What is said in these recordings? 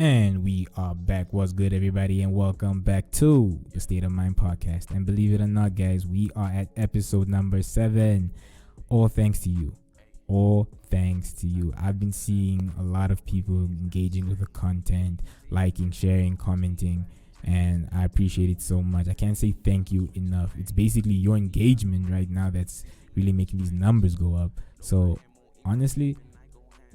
And we are back. What's good, everybody? And welcome back to the State of Mind podcast. And believe it or not, guys, we are at episode number 7. All thanks to you. All thanks to you. I've been seeing a lot of people engaging with the content, liking, sharing, commenting, and I appreciate it so much. I can't say thank you enough. It's basically your engagement right now that's really making these numbers go up. So, honestly,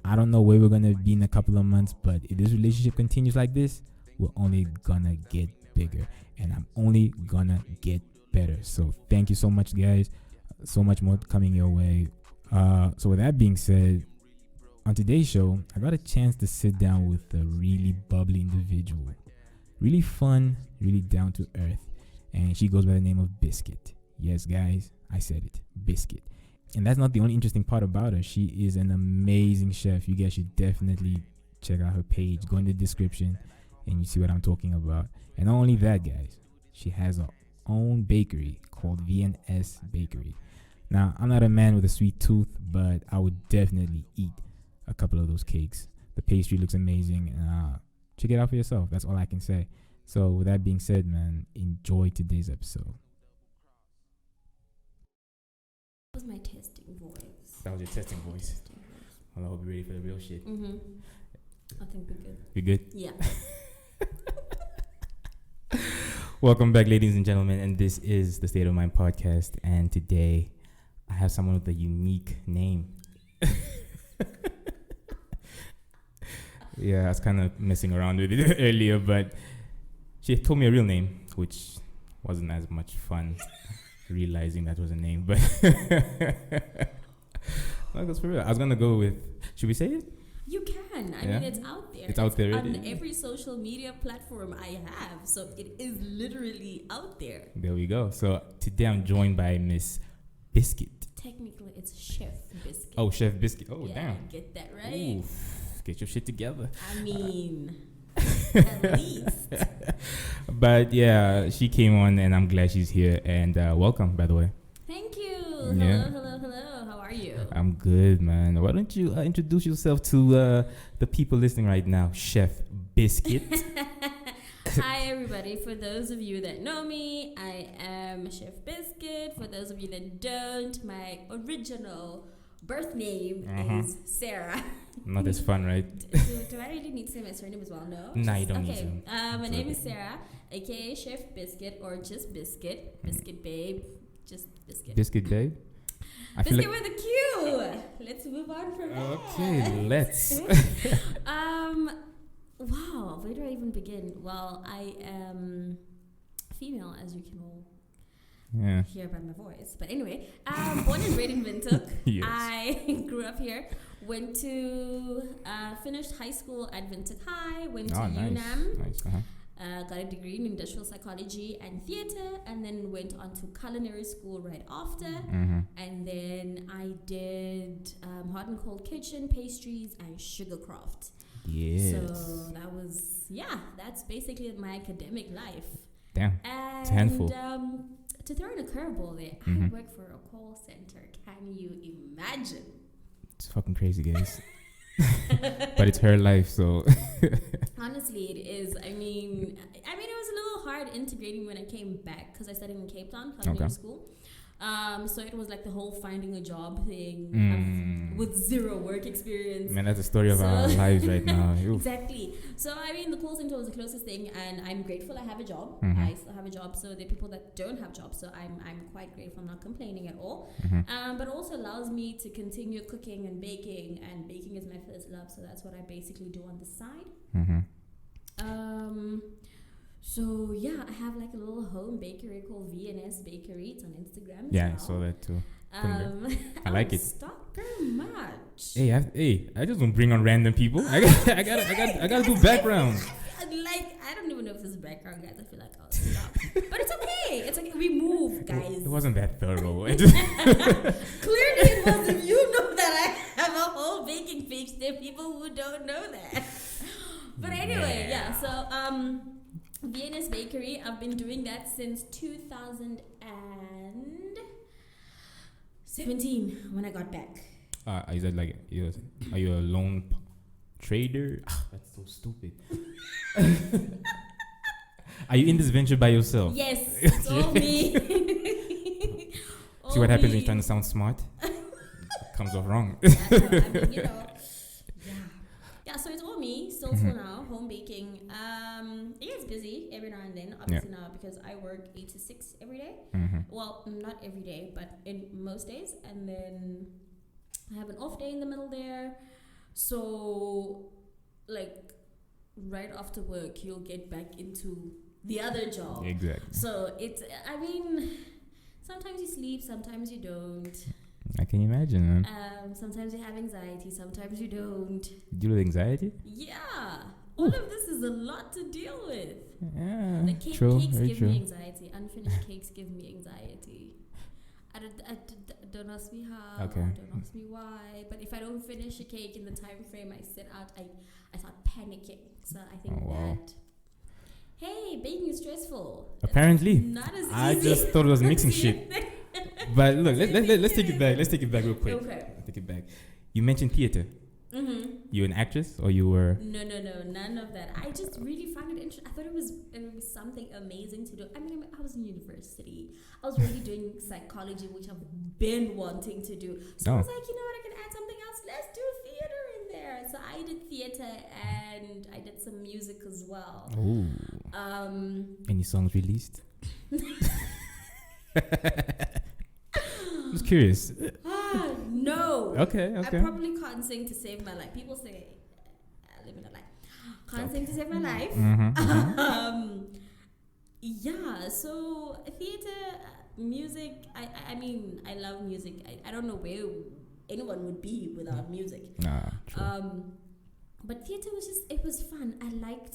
I don't know where we're going to be in a couple of months, but if this relationship continues like this, we're only going to get bigger. And I'm only going to get better. So thank you so much, guys. So much more coming your way. So with that being said, on today's show, I got a chance to sit down with a really bubbly individual. Really fun, really down to earth. And she goes by the name of Bisquit. Yes, guys, I said it. Bisquit. And that's not the only interesting part about her. She is an amazing chef. You guys should definitely check out her page. Go in the description and you see what I'm talking about. And not only that, guys, she has her own bakery called V&S Bakery. Now, I'm not a man with a sweet tooth, but I would definitely eat a couple of those cakes. The pastry looks amazing. Check it out for yourself. That's all I can say. So with that being said, man, enjoy today's episode. That was my testing voice. That was your testing voice. Well, I hope you're ready for the real shit. Mm-hmm. I think we're good. You good? Yeah. Welcome back, ladies and gentlemen, and this is the State of Mind podcast. And today, I have someone with a unique name. Yeah, I was kind of messing around with it earlier, but she told me a real name, which wasn't as much fun. Realizing that was a name, but no, that's for real. I was gonna go with. Should we say it? You can. I mean, it's out there. It's out there on every social media platform I have, so it is literally out there. There we go. So today I'm joined by Miss Bisquit. Technically, it's Chef Bisquit. Oh, Chef Bisquit. Oh, yeah, damn. Get that right. Oof, get your shit together. I mean. At least. But yeah, she came on and I'm glad she's here. And welcome, by the way. Thank you. Yeah. Hello. How are you? I'm good, man. Why don't you introduce yourself to the people listening right now? Chef Bisquit. Hi, everybody. For those of you that know me, I am Chef Bisquit. For those of you that don't, my original birth name is Saara. Not as fun, right? Do I really need to say my surname as well? No? Nah, you don't need to. My name is Saara, aka Chef Bisquit, or just Bisquit. Biscuit Babe. Just Bisquit. Biscuit Babe? Biscuit with a Q. Let's move on from that. Okay, let's. Wow, where do I even begin? Well, I am female, as you can all hear by my voice. But anyway, born and bred in Windhoek. Yes. I grew up here. Went to finished high school at Windhoek High. Went to UNAM. Nice. Got a degree in industrial psychology and theater, and then went on to culinary school right after. Mm-hmm. And then I did hot and cold kitchen, pastries, and sugarcraft. Yes. So that was that's basically my academic life. Damn. And it's a handful. To throw in a curveball there, I work for a call center. Can you imagine? It's fucking crazy, guys. But it's her life, so. Honestly, it is. I mean, it was a little hard integrating when I came back because I studied in Cape Town, culinary school. So it was like the whole finding a job thing with zero work experience. Man, that's the story of our lives right now. Exactly. So, the call center was the closest thing, and I'm grateful I have a job. Mm-hmm. I still have a job. So there are people that don't have jobs. So I'm quite grateful. I'm not complaining at all. Mm-hmm. But also allows me to continue cooking and baking is my first love. So that's what I basically do on the side. Mm-hmm. So I have like a little home bakery called V&S Bakery. It's on Instagram. Yeah, I saw that too. I like it. Stop very much. Hey, I just don't bring on random people. I gotta do background. Like, I don't even know if this is background, guys. I feel like I'll stop. But it's okay. It's okay. We move, guys. It wasn't that thorough. Clearly it was. If you know that I have a whole baking page, there are people who don't know that. But anyway, so V&S Bakery, I've been doing that since 2017 when I got back. Is that like, are you a lone trader? That's so stupid. Are you in this venture by yourself? Yes, it's all me. See what happens when you're trying to sound smart? Comes off wrong. I mean, yeah. Yeah, so it's all me, still for now, home baking. It gets busy every now and then, obviously now, because I work 8 to 6 every day. Well, not every day, but in most days. And then I have an off day in the middle there. So, like, right after work, you'll get back into the other job. Exactly. So, I mean, sometimes you sleep, sometimes you don't. I can imagine, man. Sometimes you have anxiety, sometimes you don't. Deal with anxiety? Yeah. All of this is a lot to deal with. Yeah. The cakes give true. me anxiety. Unfinished cakes give me anxiety. Don't ask me how. Okay. Don't ask me why. But if I don't finish a cake in the time frame I set out, I start panicking. So I think that. Hey, baking is stressful. Apparently. It's not as easy. I just thought it was mixing shit. But look, let's take it back. Let's take it back real quick. Okay. Let's take it back. You mentioned theater. You an actress or you were? No, none of that. I just really found it interesting. I thought it was something amazing to do. I mean, I was in university. I was really doing psychology, which I've been wanting to do. So I was like, you know what, I can add something else. Let's do theater in there. So I did theater and I did some music as well. Oh. Any songs released? I'm just curious. No. Okay. I probably can't sing to save my life. People say, live in a life. Can't sing to save my life. Yeah, so theater, music, I mean, I love music. I don't know where anyone would be without music. Nah, true. But theater was it was fun. I like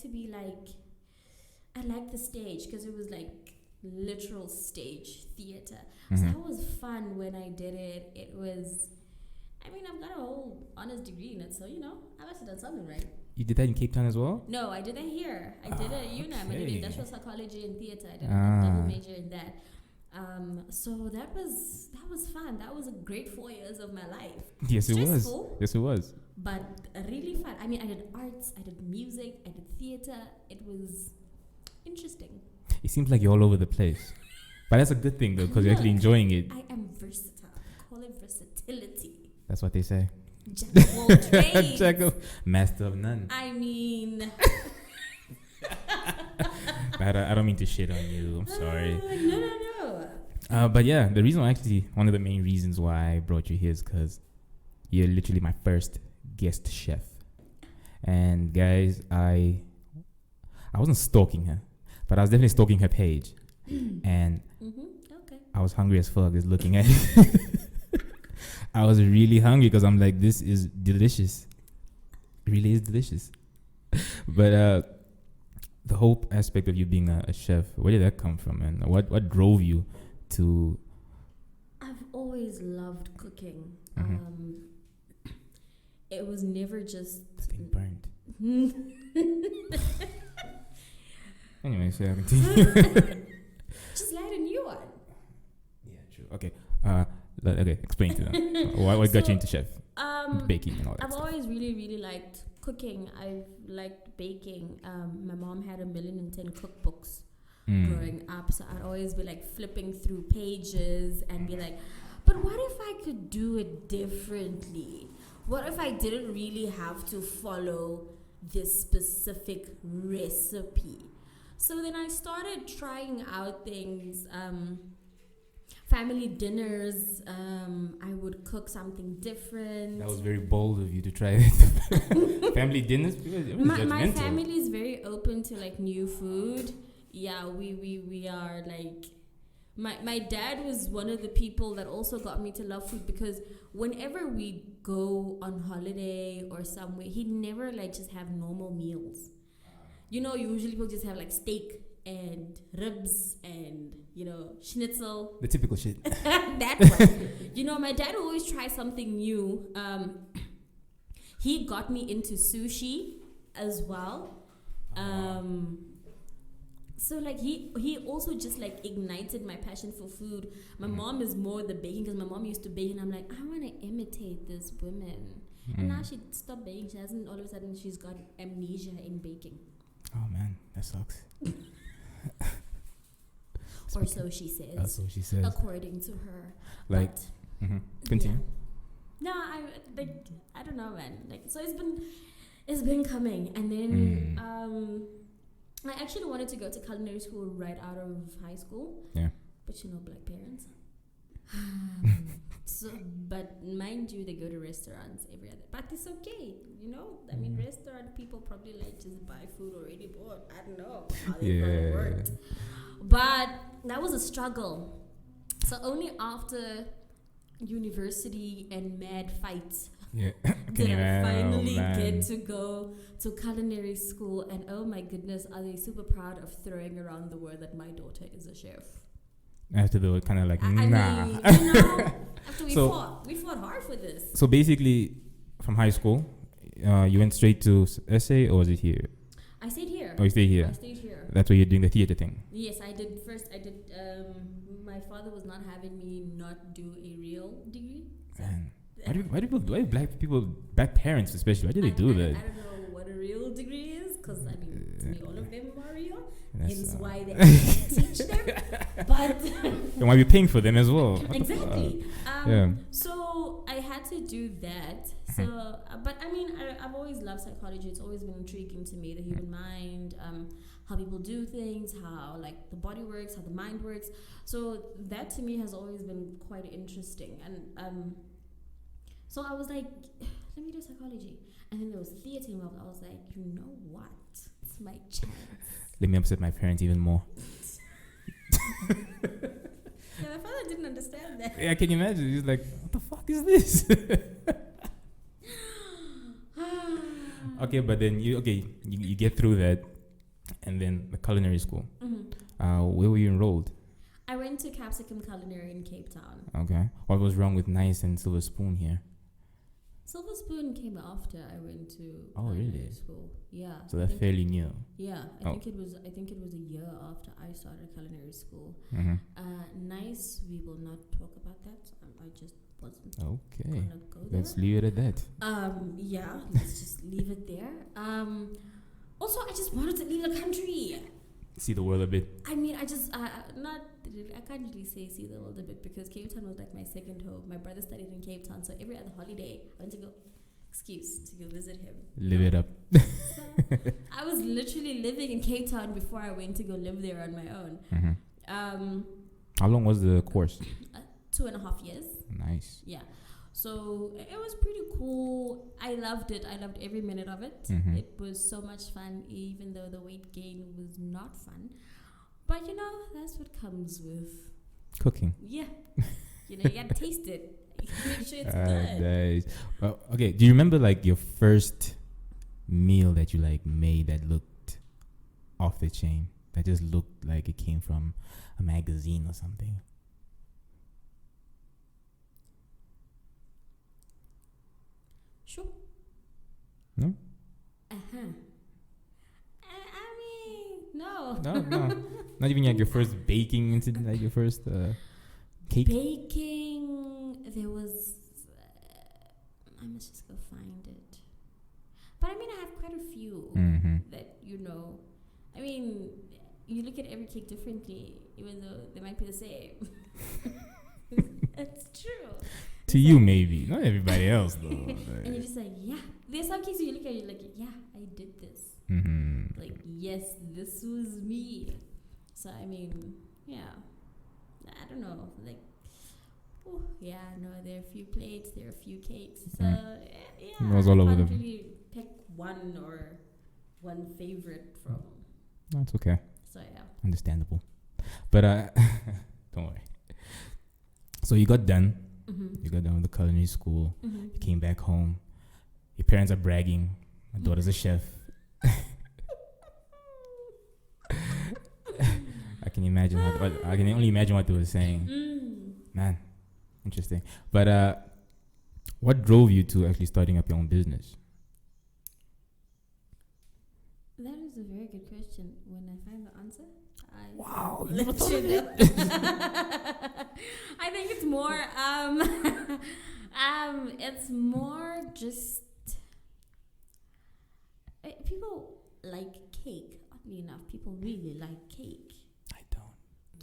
the stage because it was like literal stage theater. So that was fun when I did it. It was, I mean, I've got a whole honors degree in it, so, you know, I must have done something right. You did that in Cape Town as well? No, I did that here. I did it at UNAM. I did industrial psychology and theater. I did a double major in that. So that was fun. That was a great 4 years of my life. Yes, it was. Yes, it was. But really fun. I mean, I did arts, I did music, I did theater. It was interesting. It seems like you're all over the place. But that's a good thing, though, because you're actually enjoying it. I am versatile. Call it versatility. That's what they say. Jack of all trades. Jack of master of none. I mean... I don't mean to shit on you. I'm sorry. No. But yeah, the reason one of the main reasons why I brought you here is because you're literally my first guest chef. And guys, I wasn't stalking her, but I was definitely stalking her page. And I was hungry as fuck just looking at it. I was really hungry because I'm like, this is delicious. It really is delicious. But the whole aspect of you being a chef, where did that come from, man? What drove you to? I've always loved cooking. It was never just being burned. Anyway, so continue. Just light a new one. Yeah, true. Okay. Okay, explain to them. What got you into chef? Baking and all that I've stuff. always really, really liked cooking. I've liked baking. My mom had 1,010 cookbooks growing up, so I'd always be like flipping through pages and be like, but what if I could do it differently? What if I didn't really have to follow this specific recipe? So then I started trying out things, family dinners. I would cook something different. That was very bold of you to try it. Family dinners? My family is very open to like new food. Yeah, we are like... My dad was one of the people that also got me to love food because whenever we go on holiday or somewhere, he'd never like just have normal meals. You know, usually people just have like steak and ribs and, you know, schnitzel. The typical shit. That one. You know, my dad always try something new. He got me into sushi as well. So like he also just like ignited my passion for food. My mom is more the baking because my mom used to bake and I'm like, I want to imitate this woman. And now she stopped baking. She hasn't, all of a sudden she's got amnesia in baking. Oh man, that sucks. Or so she says. That's what she says. According to her. Like, continue. Yeah. No, I don't know, man. Like, so it's been coming, and then I actually wanted to go to culinary school right out of high school. Yeah. But black parents. So, but mind you, they go to restaurants every other. But it's okay, I mean, restaurant people probably like just buy food already bought. I don't know how they worked. But that was a struggle. So only after university and mad fights did I finally get to go to culinary school. And oh my goodness, are they super proud of throwing around the word that my daughter is a chef. After they were kind of like, nah. I mean, after we fought hard for this. So basically, from high school, you went straight to SA, or was it here? I stayed here. Oh, you stayed here? I stayed here. That's where you're doing the theater thing? Yes, I did. First, my father was not having me not do a real degree. So Man, why do black parents especially, why do they do that? I don't know what a real degree is, because, I mean, to me, all of them are real. Hence why they teach them. But and why are we paying for them as well? Exactly. So I had to do that. So, but I mean, I've always loved psychology. It's always been intriguing to me, the human mind, how people do things, how like the body works, how the mind works. So that to me has always been quite interesting. And so I was like, let me do psychology. And then there was theater involved. I was like, you know what? It's my chance. Let me upset my parents even more. Yeah, my father didn't understand that. Yeah, can you imagine? He's like, what the fuck is this? Okay, but then you get through that, and then the culinary school. Where were you enrolled? I went to Capsicum Culinary in Cape Town. Okay. What was wrong with Nice and Silver Spoon here? Silver Spoon came after I went to really? school. Yeah. So that's fairly new. Yeah, I think it was a year after I started culinary school. Nice, we will not talk about that. I just wasn't okay. gonna go there. Let's leave it at that. Yeah, let's just leave it there. Also, I just wanted to leave the country. See the world a bit. I mean, I can't really say see the world a bit, because Cape Town was like my second home. My brother studied in Cape Town, so every other holiday I went to go visit him. Live it up. So I was literally living in Cape Town before I went to go live there on my own. How long was the course? 2.5 years. Nice. Yeah. So it was pretty cool. I loved it. I loved every minute of it. It was so much fun, even though the weight gain was not fun. But that's what comes with cooking. Yeah. You gotta taste it. Make sure it's good. Nice. Well, okay. Do you remember like your first meal that you like made that looked off the chain? That just looked like it came from a magazine or something? Sure. No? I mean, no. No. Not even like your first baking incident, like your first cake? Baking, there was... I must just go find it. But I mean, I have quite a few that, I mean, you look at every cake differently, even though they might be the same. It's true. To you, maybe. Not everybody else, though. And you're just like, yeah. There's some cases you look at, you're like, yeah, I did this. Like, yes, this was me. So, I mean, yeah. I don't know. Like, there are a few plates, there are a few cakes. So, yeah. It was all over can't really pick one favorite from. That's okay. So, yeah. Understandable. But, don't worry. So, you got done. You got done with the culinary school. You came back home. Your parents are bragging. My daughter's a chef. I can only imagine what they were saying. Man, interesting. But what drove you to actually starting up your own business? That is a very good question. When I find the answer, wow, you never thought of it. I think it's more it's more just people like cake oddly enough, people really like cake. I don't.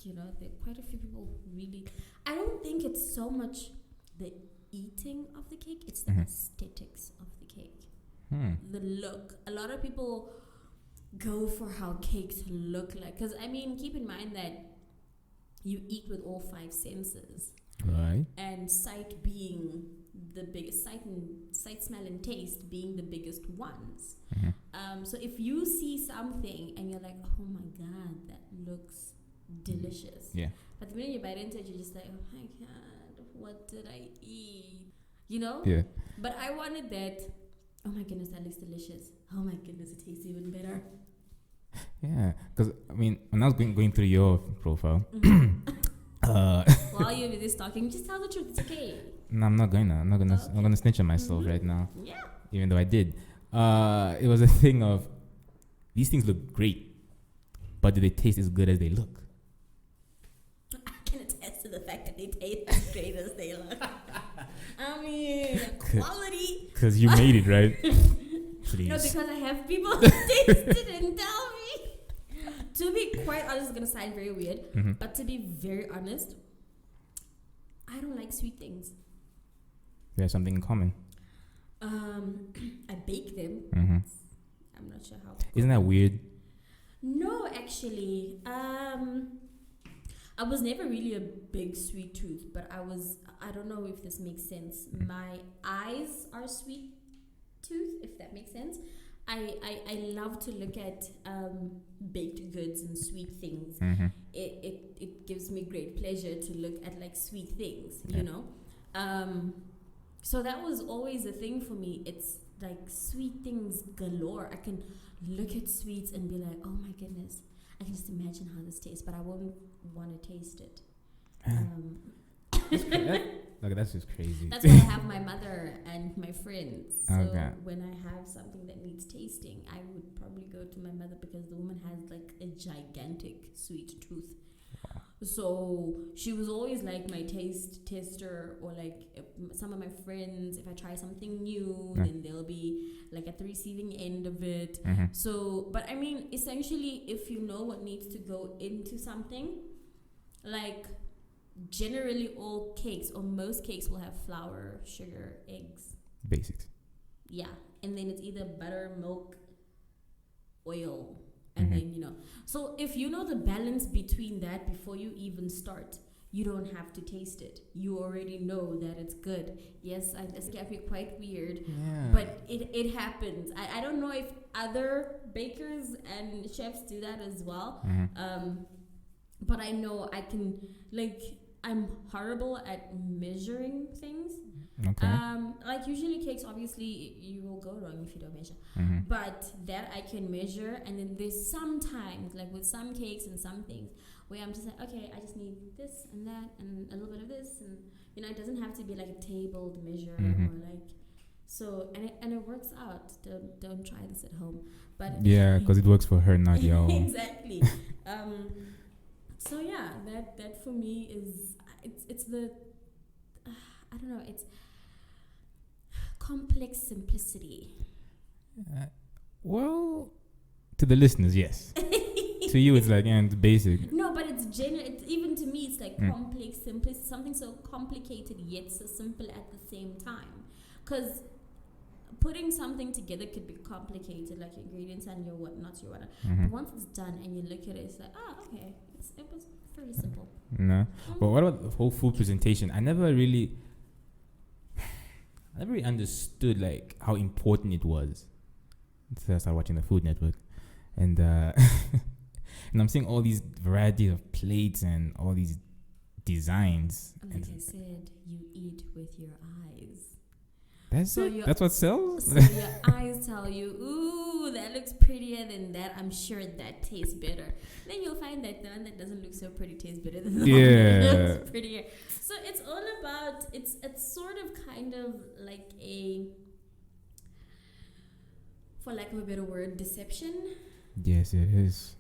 You know, there are quite a few people who really. I don't think it's so much the eating of the cake; it's the aesthetics of the cake, the look. A lot of people go for how cakes look like, because I mean, keep in mind that you eat with all 5 senses, right? And sight being the biggest, sight, smell, and taste being the biggest ones. So if you see something and you're like, oh my god, that looks delicious, but the minute you bite into it, you're just like, oh my god, what did I eat? You know? Yeah. But I wanted that. Oh my goodness, that looks delicious. Oh my goodness, it tastes even better. Yeah, because I mean, when I was going through your profile, while you're this talking, just tell the truth. It's okay. No, I'm not going to. I'm gonna snitch on myself right now. Yeah. Even though I did. It was a thing of these things look great, but do they taste as good as they look? I can attest to the fact that they taste as great as they look. I mean, quality. Because you made it, right? Please. No, because I have people who taste it and tell me. To be quite honest, it's gonna sound very weird, but to be very honest, I don't like sweet things. We have something in common. I bake them. I'm not sure how. Isn't that weird? No, actually. I was never really a big sweet tooth, but I don't know if this makes sense. My eyes are sweet tooth, if that makes sense. I love to look at baked goods and sweet things. It gives me great pleasure to look at like sweet things, you know. So that was always a thing for me. It's like sweet things galore. I can look at sweets and be like, oh my goodness, I can just imagine how this tastes, but I won't want to taste it. That's just crazy. That's why I have my mother and my friends. So when I have something that needs tasting, I would probably go to my mother because the woman has like a gigantic sweet tooth. Wow. So she was always like my taste tester, or like some of my friends, if I try something new, then they'll be like at the receiving end of it. So, but I mean, essentially, if you know what needs to go into something, like generally all cakes or most cakes will have flour, sugar, eggs. Basics. Yeah. And then it's either butter, milk, oil. And then, you know. So if you know the balance between that before you even start, you don't have to taste it. You already know that it's good. Yes, this can be quite weird. Yeah. But it happens. I don't know if other bakers and chefs do that as well. But I know I can, like, I'm horrible at measuring things. Okay. Like usually cakes, obviously you will go wrong if you don't measure. But that I can measure, and then there's sometimes like with some cakes and some things where I'm just like, okay, I just need this and that and a little bit of this, and you know, it doesn't have to be like a tabled measure or like so, and it works out. Don't try this at home, but yeah, because it works for her, not y'all. Exactly. So yeah, that for me is it's the I don't know, it's complex simplicity. Well, to the listeners, yes. To you, it's like, it's basic. No, but it's genuine. Even to me, it's like complex simplicity. Something so complicated yet so simple at the same time. Because putting something together could be complicated, like ingredients and your whatnots, your whatever. But once it's done and you look at it, it's like, okay, it was very simple. No, but what about the whole food presentation? I never really understood like how important it was until I started watching the Food Network, and and I'm seeing all these varieties of plates and all these designs. Like I said, you eat with your eyes. That's what sells? So your eyes tell you, ooh, that looks prettier than that. I'm sure that tastes better. Then you'll find that the one that doesn't look so pretty tastes better than the one that looks prettier. So it's all about, it's sort of kind of like a, for lack of a better word, deception. Yes, it is.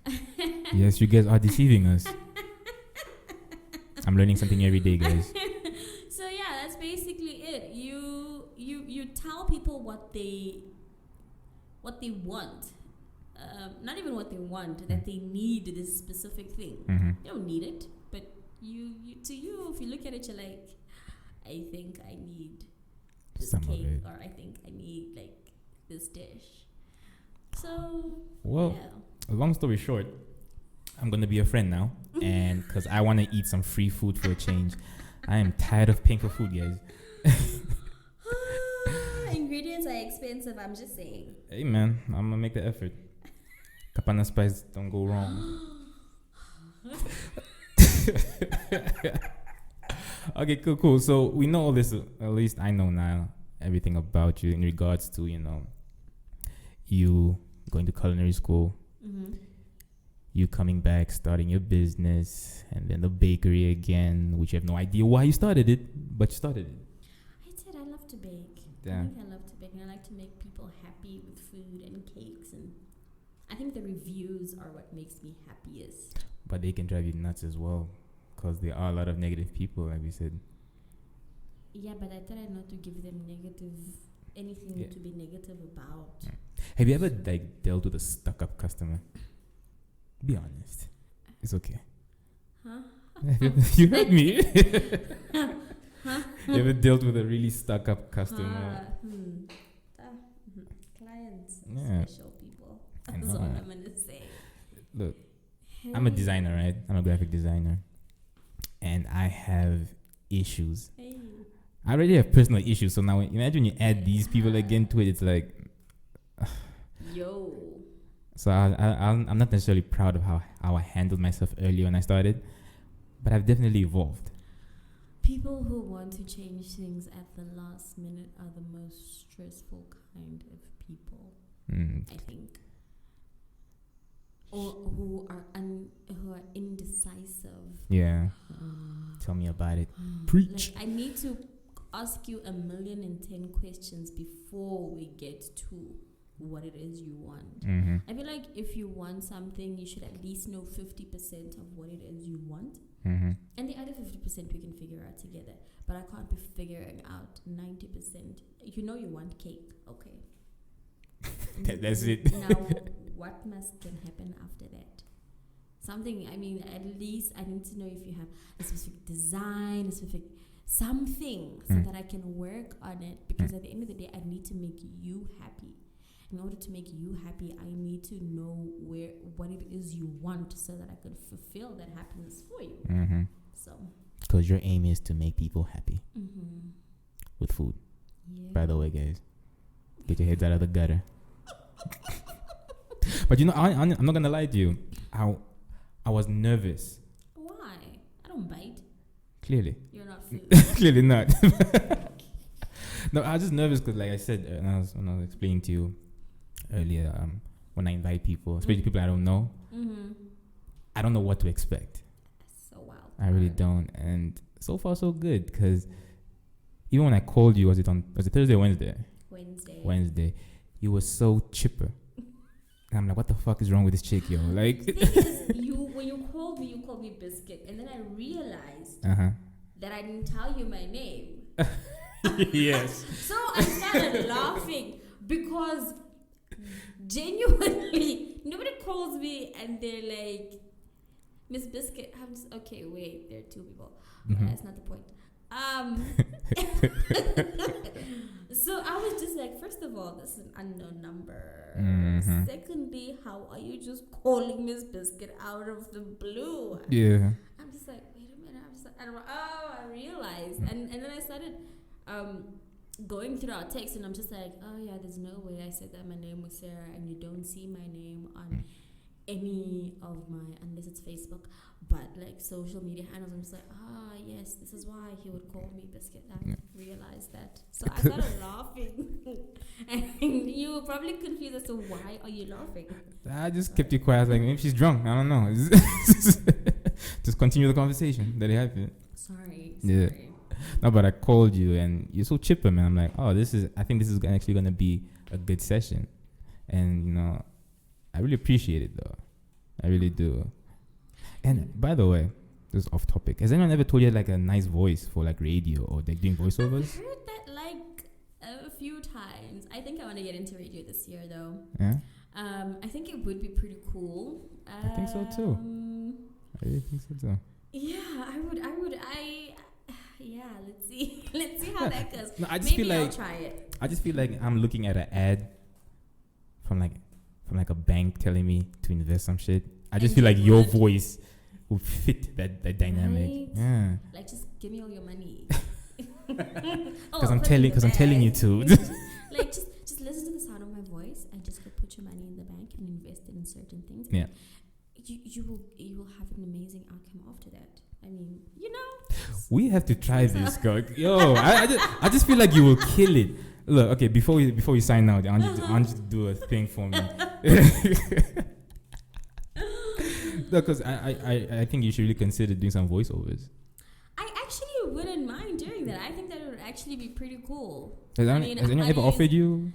Yes, you guys are deceiving us. I'm learning something every day, guys. So yeah, that's basically it. You tell people what they want, not even what they want, that they need this specific thing. You don't need it, but you if you look at it, you're like, I think I need this Some cake, of it. or I think I need like this dish. So, well, long story short, I'm gonna be a friend now, and because I want to eat some free food for a change. I am tired of paying for food, guys. Ingredients are expensive, I'm just saying. Hey man, I'm gonna make the effort. Kapana spice don't go wrong. Okay, cool. So we know all this. At least I know now everything about you in regards to you going to culinary school, you coming back, starting your business, and then the bakery again, which you have no idea why you started it, but you started it. I said I love to bake. Yeah. I think I love to bake, and I like to make people happy with food and cakes, and I think the reviews are what makes me happiest. But they can drive you nuts as well, because there are a lot of negative people, like we said. Yeah, but I try not to give them anything to be negative about. Have you ever dealt with a stuck-up customer? Be honest. It's okay. Huh? You heard me. You ever dealt with a really stuck-up customer? Clients, Yeah. special people. I That's all know. I'm gonna say. Look, I'm a designer, right? I'm a graphic designer. And I have issues. Hey. I already have personal issues. So now imagine you add these people again to it. It's like... Yo. So I'm not necessarily proud of how I handled myself earlier when I started. But I've definitely evolved. People who want to change things at the last minute are the most stressful kind of people, I think. Or who are indecisive. Yeah. Tell me about it. Preach. Like, I need to ask you 1,010,000 questions before we get to what it is you want. I feel like if you want something, you should at least know 50% of what it is you want. And the other 50% we can figure out together. But I can't be figuring out 90%. You know you want cake. Okay. That's it. Now, what can happen after that? Something, I mean, at least I need to know if you have a specific design, a specific something, so that I can work on it. Because at the end of the day, I need to make you happy. In order to make you happy, I need to know what it is you want, so that I can fulfill that happiness for you. So, because your aim is to make people happy with food. Yeah. By the way, guys, get your heads out of the gutter. But I'm not gonna lie to you. I was nervous. Why? I don't bite. Clearly. You're not food. Clearly not. No, I was just nervous because, like I said, when I was explaining to you earlier, when I invite people, especially people I don't know, I don't know what to expect. So wild. I really don't. And so far, so good. Because even when I called you, was it Thursday or Wednesday? Wednesday. You were so chipper. And I'm like, what the fuck is wrong with this chick, yo? Like, when you called me Biscuit, and then I realized that I didn't tell you my name. Yes. So I started laughing because genuinely nobody calls me and they're like, Miss Biscuit. I'm just, okay, wait, there are two people. That's not the point. So I was just like, first of all, this is an unknown number. Secondly, how are you just calling Miss Biscuit out of the blue? Yeah. I'm just like, wait a minute. I'm just like, I realized. And then I started going through our text, and I'm just like, oh yeah, there's no way I said that my name was Sarah, and you don't see my name on any of unless it's Facebook, but like social media handles. I'm just like, yes, this is why he would call me Biscuit. I realized that. So I started laughing. And you were probably confused as to why are you laughing. I just kept you quiet, like maybe she's drunk. I don't know. Just continue the conversation that happened. Sorry. Yeah. No, but I called you and you're so chipper, man. I'm like, I think this is actually gonna be a good session. And I really appreciate it though. I really do. And by the way, this is off topic. Has anyone ever told you like a nice voice for like radio or like doing voiceovers? I've heard that like a few times. I think I want to get into radio this year though. Yeah. I think it would be pretty cool. I think so too. I really think so too. Yeah, yeah, let's see. Let's see how that goes. No, I just Maybe feel like I'll try it. I just feel like I'm looking at an ad from like a bank telling me to invest some shit. I just feel like your voice would fit that dynamic. Right? Yeah. Like, just give me all your money. Because I'm telling you to. Like, just listen to the sound of my voice and just go put your money in the bank and invest it in certain things. Yeah. You will have an amazing outcome after that. I mean, we have to try this, girl. Yo, I just feel like you will kill it. Look, okay, before we sign out, I want you to do a thing for me. No, because I think you should really consider doing some voiceovers. I actually wouldn't mind doing that. I think that it would actually be pretty cool. Has anyone ever offered you?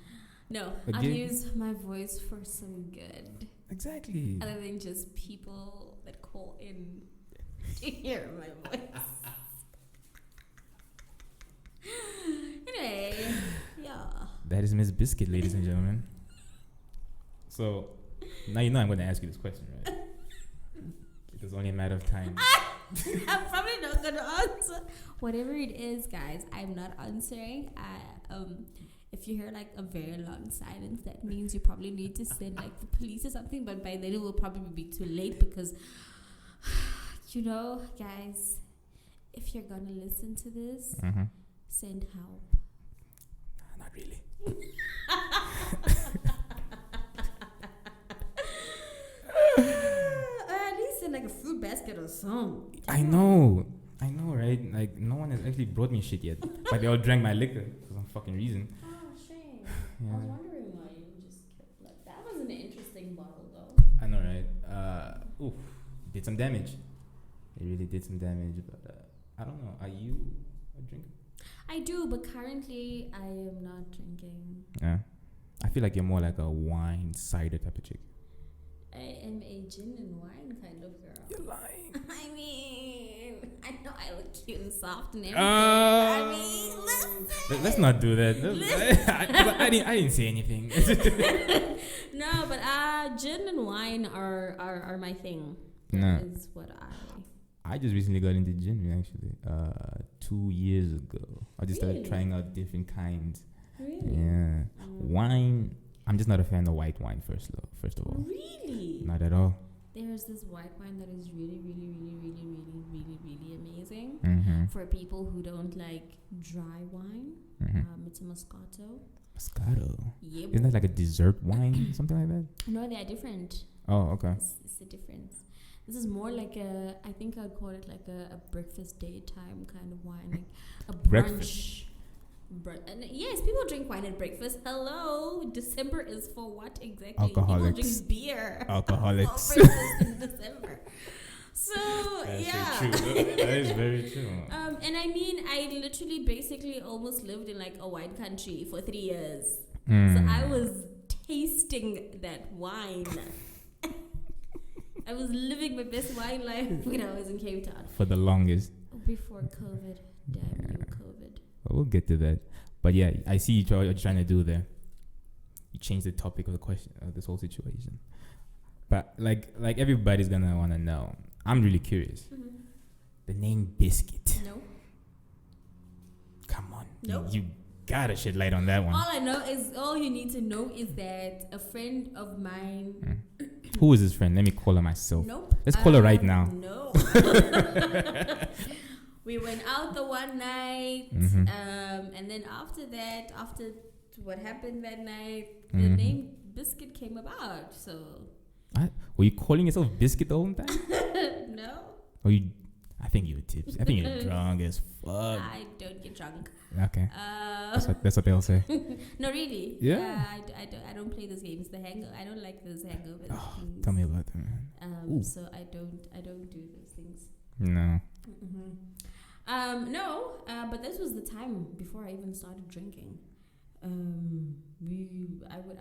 No, I'd use my voice for some good. Exactly. Other than just people that call in to hear my voice. Anyway, yeah. That is Miss Biscuit, ladies and gentlemen. So, now you know I'm going to ask you this question, right? It was only a matter of time. I'm probably not going to answer. Whatever it is, guys, I'm not answering. If you hear like a very long silence, that means you probably need to send like the police or something. But by then it will probably be too late because, guys, if you're gonna listen to this, send help. Not really. At least send like a fruit basket or something. I know, right? Like no one has actually brought me shit yet. But they all drank my liquor for some fucking reason. Yeah. I was wondering why you just kept like that. Was an interesting bottle though. I know, right? Did some damage. It really did some damage, but I don't know. Are you a drinker? I do, but currently I am not drinking. Yeah, I feel like you're more like a wine cider type of chick. I am a gin and wine kind of girl. You're lying. I mean, I know I look cute and soft and everything. I mean, listen. Let's not do that. I didn't say anything. No, but gin and wine are my thing. No. That is what I just recently got into gin actually. 2 years ago. I just started trying out different kinds. Really? Yeah. Wine. I'm just not a fan of white wine. First of all. Really? Not at all. There's this white wine that is really, really, really, really, really, really, really amazing. Mm-hmm. For people who don't like dry wine. Mm-hmm. It's a Moscato. Moscato? Yep. Isn't that like a dessert wine? Something like that? No, they are different. Oh, okay. It's a difference. This is more like I think I'd call it like a breakfast daytime kind of wine. Like a brunch. And yes, people drink wine at breakfast. Hello, December is for what exactly? Alcoholics. People drink beer. Alcoholics. For breakfast in December. So That's yeah, true. That is very true. And I mean, I literally basically almost lived in like a wine country for 3 years. Mm. So I was tasting that wine. I was living my best wine life when I was in Cape Town. For the longest. Before COVID. Damn you, COVID. Well, we'll get to that. But yeah, I see what you're trying to do there. You change the topic of the question of this whole situation. But like everybody's gonna wanna know. I'm really curious. Mm-hmm. The name Biscuit. No. Come on. Nope. You gotta shed light on that one. All you need to know is that a friend of mine. Who is this friend? Let me call her myself. Nope. Let's call her right now. No. We went out the one night, and then after what happened that night, the name Biscuit came about. So. Were you calling yourself Biscuit the whole time? No. Or you? I think you were tipsy. I think you're drunk as fuck. I don't get drunk. Okay. That's what they'll say. No, really. Yeah. I don't play those games. I don't like those hangovers. Tell me about them, man. So I don't do those things. No. No. But this was the time before I even started drinking. I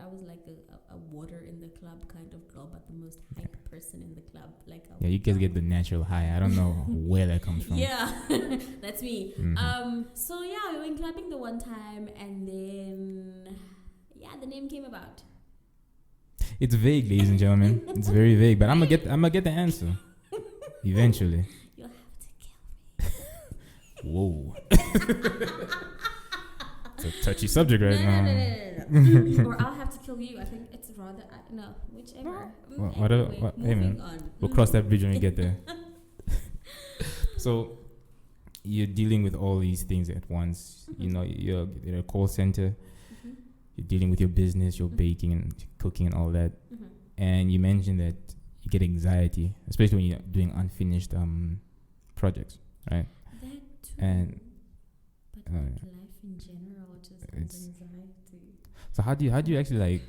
was like a water in the club kind of girl, but the most hype person in the club. Like you guys get the natural high. I don't know where that comes from. Yeah, that's me. So yeah, we went clubbing the one time, and then the name came about. It's vague, ladies and gentlemen. It's very vague, but I'm gonna get the answer eventually. You'll have to kill me. Whoa. It's a touchy subject right now. No. Or I'll have to kill you. I think it's rather no, whichever. Hey, we'll cross that bridge when we get there. So you're dealing with all these things at once. You know, you're in a call center. You're dealing with your business, you're baking and cooking and all that. And you mentioned that you get anxiety, especially when you're doing unfinished projects, right? That too. And but life in general just has anxiety. So how do you actually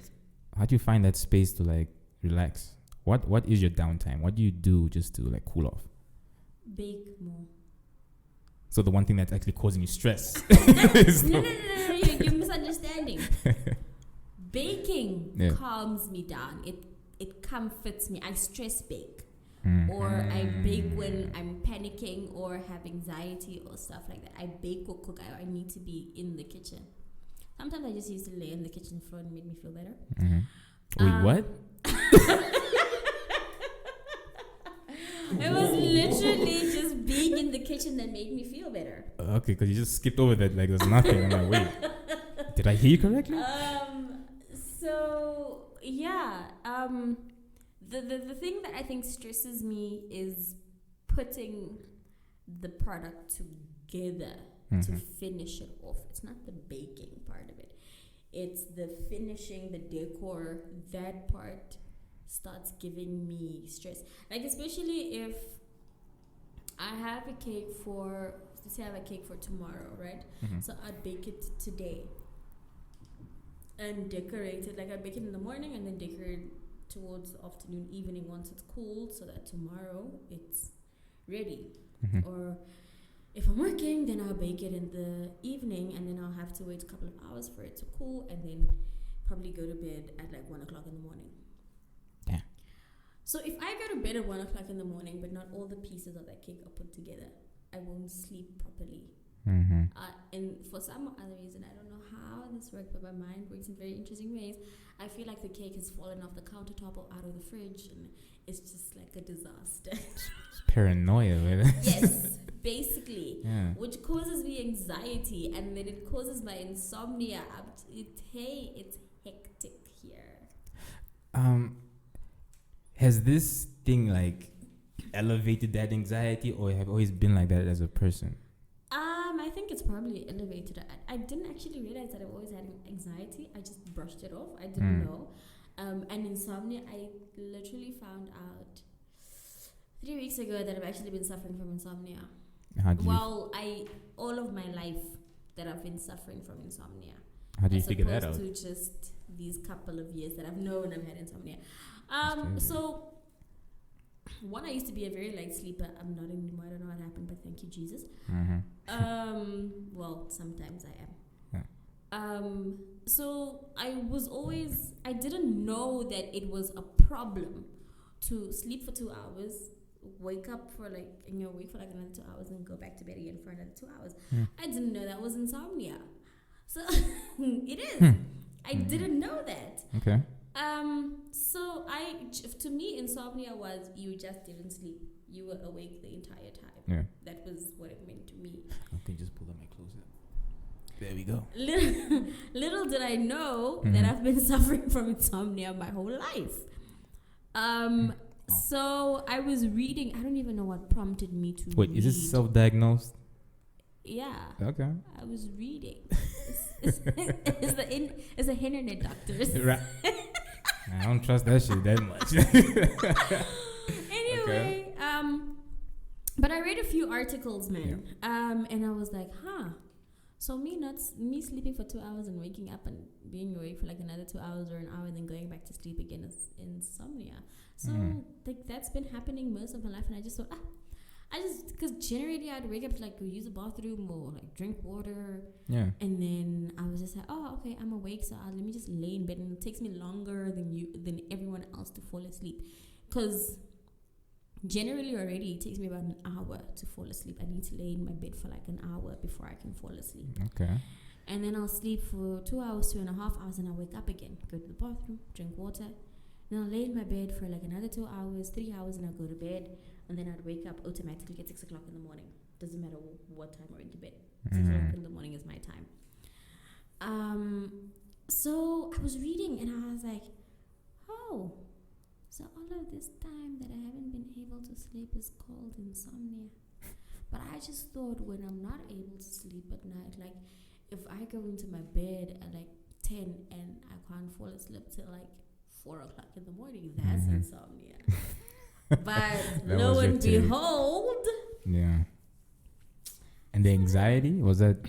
how do you find that space to relax? What is your downtime? What do you do just to cool off? Bake more. So the one thing that's actually causing you stress. No, you're misunderstanding. Baking calms me down. It comforts me. I stress bake. Or I bake when I'm panicking or have anxiety or stuff like that. I bake or cook. I need to be in the kitchen. Sometimes I just used to lay on the kitchen floor and it made me feel better. Wait, what? It was literally just being in the kitchen that made me feel better. Okay, because you just skipped over that there's nothing. I'm like, wait, did I hear you correctly? So yeah, the thing that I think stresses me is putting the product together to finish it off. It's not the baking part of it. It's the finishing, the decor. That part starts giving me stress. Especially if I have a cake let's say I have a cake for tomorrow, right? So I'd bake it today and decorate it. I bake it in the morning and then decorate towards the afternoon, evening once it's cooled, so that tomorrow it's ready. Or if I'm working, then I'll bake it in the evening and then I'll have to wait a couple of hours for it to cool and then probably go to bed at 1 o'clock in the morning. Yeah. So if I go to bed at 1 o'clock in the morning, but not all the pieces of that cake are put together, I won't sleep properly. And for some other reason, I don't know how this works, but my mind works in very interesting ways. I feel like the cake has fallen off the countertop or out of the fridge, and it's just like a disaster. It's paranoia, right? Yes, basically. Yeah. Which causes me anxiety, and then it causes my insomnia. It's hectic here. Has this thing elevated that anxiety, or have you always been like that as a person? I think it's probably elevated. I didn't actually realize that I've always had anxiety. I just brushed it off. I didn't know. And insomnia, I literally found out 3 weeks ago that I've actually been suffering from insomnia. All of my life that I've been suffering from insomnia. How do you figure that out? As opposed to just these couple of years that I've known I've had insomnia. So one, I used to be a very light sleeper. I'm not anymore. I don't know what happened, but thank you, Jesus. Well, sometimes I am. Yeah. So I didn't know that it was a problem to sleep for 2 hours, wake up for wake for another 2 hours and go back to bed again for another 2 hours. I didn't know that was insomnia. So it is. I didn't know that. Okay. So to me, insomnia was you just didn't sleep. You were awake the entire time. Yeah. That was what it meant to me. Okay, just pull up my clothes up. There we go. Little did I know that I've been suffering from insomnia my whole life. So I was reading. I don't even know what prompted me to Wait, read. is this self-diagnosed? Yeah. Okay. I was reading. It's the internet doctors. Right. I don't trust that shit that much. Anyway, but I read a few articles, man. Yeah. And I was like, so me sleeping for 2 hours and waking up and being awake for another 2 hours or an hour and then going back to sleep again is insomnia. So that's been happening most of my life, and I just thought, because generally I'd wake up to go use the bathroom or drink water. Yeah. And then I was just like, oh, okay, I'm awake, so let me just lay in bed, and it takes me longer than everyone else to fall asleep. Because generally already it takes me about an hour to fall asleep. I need to lay in my bed for an hour before I can fall asleep. Okay. And then I'll sleep for 2 hours, 2.5 hours, and I'll wake up again, go to the bathroom, drink water, Then I'll lay in my bed for like another 2 hours, 3 hours, and I'll go to bed. And then I'd wake up automatically at 6 o'clock in the morning. Doesn't matter what time I went to bed. 6 o'clock in the morning is my time. So I was reading and I was like, oh, so all of this time that I haven't been able to sleep is called insomnia. But I just thought when I'm not able to sleep at night, like if I go into my bed at like 10 and I can't fall asleep till like 4 o'clock in the morning, that's insomnia. But lo and behold. Yeah. And the anxiety, was that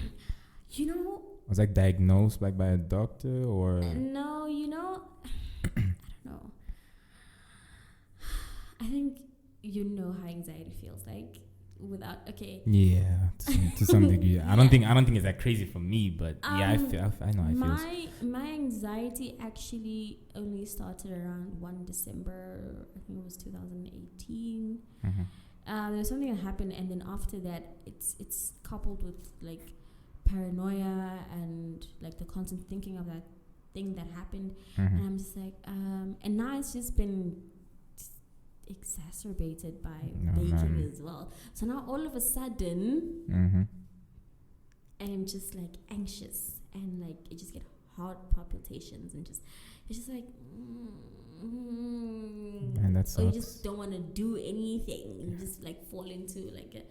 diagnosed like by a doctor or? No, I don't know. I think you know how anxiety feels like without Yeah, to some degree. I don't think it's that crazy for me, but I know how it feels. My anxiety actually only started around 1 December, I think it was 2018. There's something that happened, and then after that it's coupled with like paranoia and like the constant thinking of that thing that happened, and I'm just like and now it's just been exacerbated by baking as well. So now all of a sudden I'm just like anxious, and like it just get heart palpitations, and it's just like and that's or you just don't want to do anything. You just like fall into like a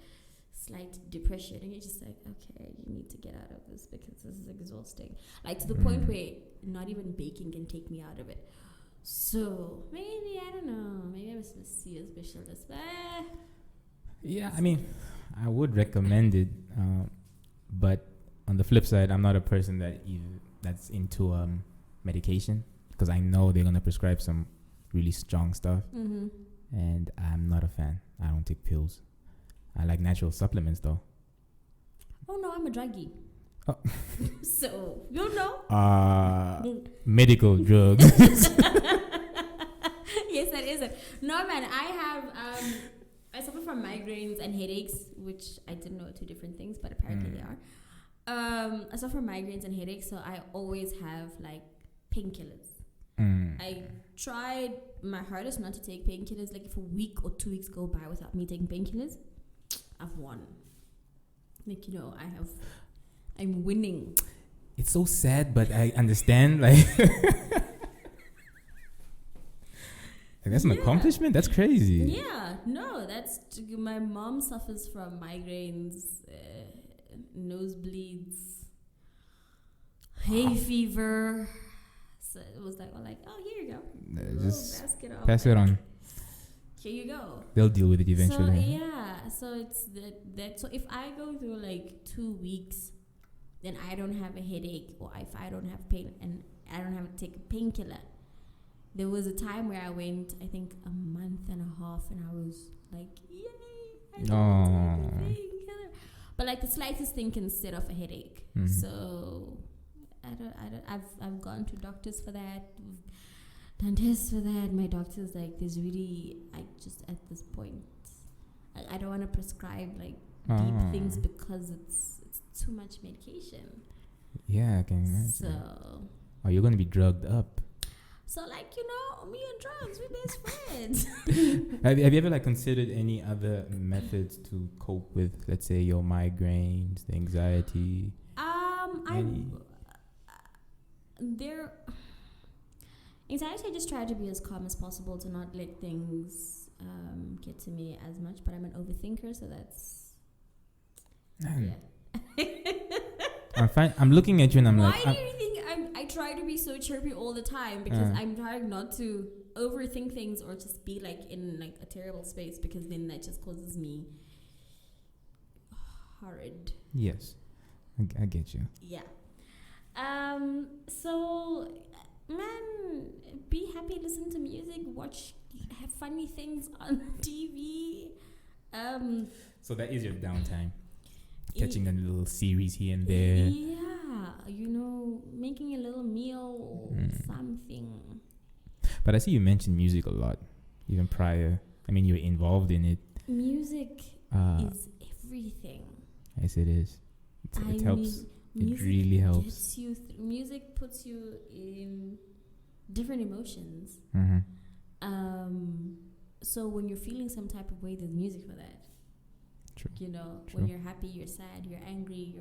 slight depression, and you're just like, okay, you need to get out of this because this is exhausting, like to the point where not even baking can take me out of it. So maybe, I don't know, maybe I'm supposed to see a specialist. Yeah, I mean, I would recommend it, but on the flip side, I'm not a person that's into medication, because I know they're gonna prescribe some really strong stuff, and I'm not a fan. I don't take pills. I like natural supplements though. Oh no, I'm a druggie. Oh. So you know. Medical drugs. Yes, that is it. No man, I suffer from migraines and headaches, which I didn't know are two different things, but apparently they are. I suffer from migraines and headaches, so I always have like painkillers. I tried my hardest not to take painkillers. Like if a week or 2 weeks go by without me taking painkillers, I've won. Like, I'm winning. It's so sad, but I understand. Like that's an accomplishment. That's crazy. Yeah, no, my mom suffers from migraines, nosebleeds, hay fever. So it was like, oh, here you go. Just pass it on. Here you go. They'll deal with it eventually. So yeah, so it's that. So if I go through like 2 weeks, then I don't have a headache, or if I don't have pain and I don't have to take a painkiller. There was a time where I went, I think, a month and a half, and I was like, yay, I don't take a painkiller. But like the slightest thing can set off a headache. So I've gone to doctors for that, done tests for that. My doctor's like, there's really, just at this point, I don't want to prescribe like deep things because it's too much medication. Yeah, I can imagine. So, you're going to be drugged up. So like, me and drugs, we best friends. Have you ever like considered any other methods to cope with, let's say, your migraines, the anxiety? Anxiety, I just try to be as calm as possible to not let things get to me as much. But I'm an overthinker, so that's I'm fine. I'm looking at you and I'm Why like, do you think I try to be so chirpy all the time? Because I'm trying not to overthink things or just be like in like a terrible space, because then that just causes me horrid. Yes, I get you. Yeah. So, man, be happy, listen to music, have funny things on TV. So that is your downtime. Catching a little series here and there. Yeah, making a little meal or something. But I see you mention music a lot, even prior. I mean, you're involved in it. Music is everything. Yes, it is. It helps. It really helps. Music puts you in different emotions. So when you're feeling some type of way, there's music for that. True. You know, True. when you're happy, you're sad, you're angry,